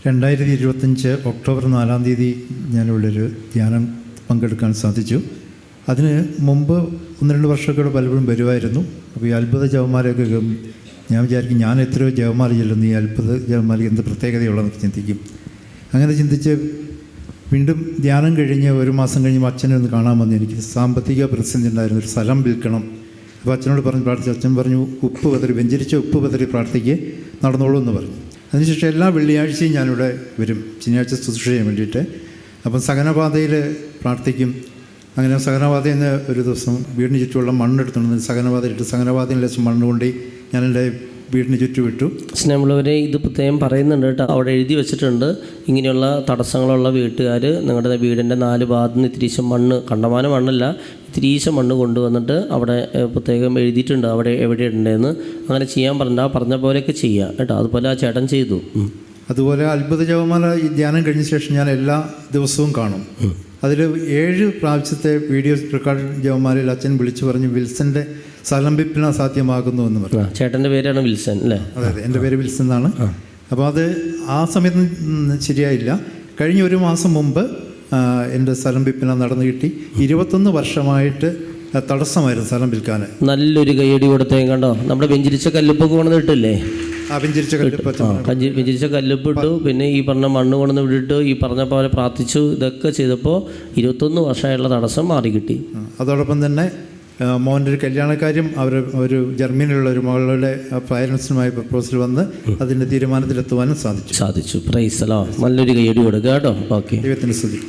2025 October 4-ാം തീയതി ഞാനിവിടെ ഒരു ധ്യാനം പങ്കെടുക്കാൻ സാധിച്ചു. അതിന് മുമ്പ് 1-2 വർഷമൊക്കെ പലപ്പോഴും വരുമായിരുന്നു. അപ്പോൾ ഈ അത്ഭുത ജപമാലയൊക്കെ ഞാൻ വിചാരിക്കും, ഞാൻ എത്രയോ ജപമാല ചെല്ലുന്നു, ഈ അത്ഭുത ജപമാല എന്ത് പ്രത്യേകതയുള്ളതെന്നൊക്കെ ചിന്തിക്കും. അങ്ങനെ ചിന്തിച്ച് വീണ്ടും ധ്യാനം കഴിഞ്ഞ് 1 മാസം കഴിഞ്ഞ് അച്ഛനെ ഒന്ന് കാണാൻ വന്നു. എനിക്ക് സാമ്പത്തിക പ്രതിസന്ധി ഉണ്ടായിരുന്നു, ഒരു സ്ഥലം വിൽക്കണം. അപ്പോൾ അച്ഛനോട് പറഞ്ഞ് പ്രാർത്ഥിച്ചു. അച്ഛൻ പറഞ്ഞു, വെഞ്ചരിച്ച ഉപ്പ് പതറി പ്രാർത്ഥിക്ക്, നടന്നോളൂ എന്ന് പറഞ്ഞു. അതിനുശേഷം എല്ലാ വെള്ളിയാഴ്ചയും ഞാനിവിടെ വരും, ശനിയാഴ്ച ശുശ്രൂഷ ചെയ്യാൻ വേണ്ടിയിട്ട്. അപ്പം സഹനപാതയിൽ പ്രാർത്ഥിക്കും. അങ്ങനെ സഹനപാതയിൽ നിന്ന് ഒരു ദിവസം വീടിന് ചുറ്റുമുള്ള മണ്ണെടുത്തുകൊണ്ട് സഹനപാതയിട്ട് സഹനപാതയിൽ വെച്ച് മണ്ണ് കൊണ്ടി ഞാൻ എൻ്റെ വീടിന് ചുറ്റും വിട്ടു. സ്നേഹമുള്ളവരെ, ഇത് പ്രത്യേകം പറയുന്നുണ്ട് കേട്ടോ. അവിടെ എഴുതി വെച്ചിട്ടുണ്ട്, ഇങ്ങനെയുള്ള തടസ്സങ്ങളുള്ള വീട്ടുകാർ നിങ്ങളുടെ വീടിൻ്റെ 4 ഭാഗത്ത് നിന്ന് ഇത്തിരീശം മണ്ണ്, കണ്ടമാനം മണ്ണല്ല, ഇത്തിരീശം മണ്ണ് കൊണ്ടുവന്നിട്ട് അവിടെ പ്രത്യേകം എഴുതിയിട്ടുണ്ട് അവിടെ എവിടെ ഇടേണ്ടതെന്ന്. അങ്ങനെ ചെയ്യാൻ പറഞ്ഞ പോലെയൊക്കെ ചെയ്യുക കേട്ടോ. അതുപോലെ ആ ചേട്ടൻ ചെയ്തു. അതുപോലെ അത്ഭുത ജപമാല ഈ ധ്യാനം കഴിഞ്ഞ ശേഷം ഞാൻ എല്ലാ ദിവസവും കാണും. അതിൽ 7 പ്രാവശ്യത്തെ വീഡിയോ റെക്കോർഡ് ജപമാലയിൽ അച്ഛൻ വിളിച്ചു പറഞ്ഞു, വിൽസൻ്റെ സ്ഥലം വിൽപ്പന സാധ്യമാകുന്നു എന്ന് പറഞ്ഞു. ചേട്ടൻ്റെ പേരാണ് വിൽസൺ അല്ലേ? അതെ, എൻ്റെ പേര് വിൽസൺ എന്നാണ്. അപ്പോൾ അത് ആ സമയത്ത് ശരിയായില്ല. കഴിഞ്ഞ 1 മാസം മുമ്പ് എൻ്റെ സ്ഥലം വിൽപ്പന നടന്നു കിട്ടി. 21 വർഷമായിട്ട് തടസ്സമായിരുന്നു സ്ഥലം വിൽക്കാൻ. നല്ലൊരു കയ്യടി കൊടുത്തേം കണ്ടോ. നമ്മുടെ വെഞ്ചരിച്ച കല്ലുപ്പൊക്കെ കൊണ്ടു കിട്ടില്ലേ? വെഞ്ചരിച്ച കല്ലുപ്പ് ഇട്ടു, പിന്നെ ഈ പറഞ്ഞ മണ്ണ് കൊണ്ടുവന്ന് വിട്ടിട്ട് ഈ പറഞ്ഞ പോലെ പ്രാർത്ഥിച്ചു. ഇതൊക്കെ ചെയ്തപ്പോൾ 21 വർഷമായുള്ള തടസ്സം മാറി കിട്ടി. അതോടൊപ്പം തന്നെ മോൻ്റെ ഒരു കല്യാണക്കാര്യം ഒരു ജർമ്മനിയിലുള്ള ഒരു മകളുടെ പാരൻസിനുമായി പ്രപ്പോസൽ വന്ന് അതിൻ്റെ തീരുമാനത്തിലെത്തുവാനും സാധിച്ചു. Praise the Lord. നല്ലൊരു കയ്യടി കൊടുക്കുക കേട്ടോ. ഓക്കെ, ദൈവത്തിന് സ്തുതി.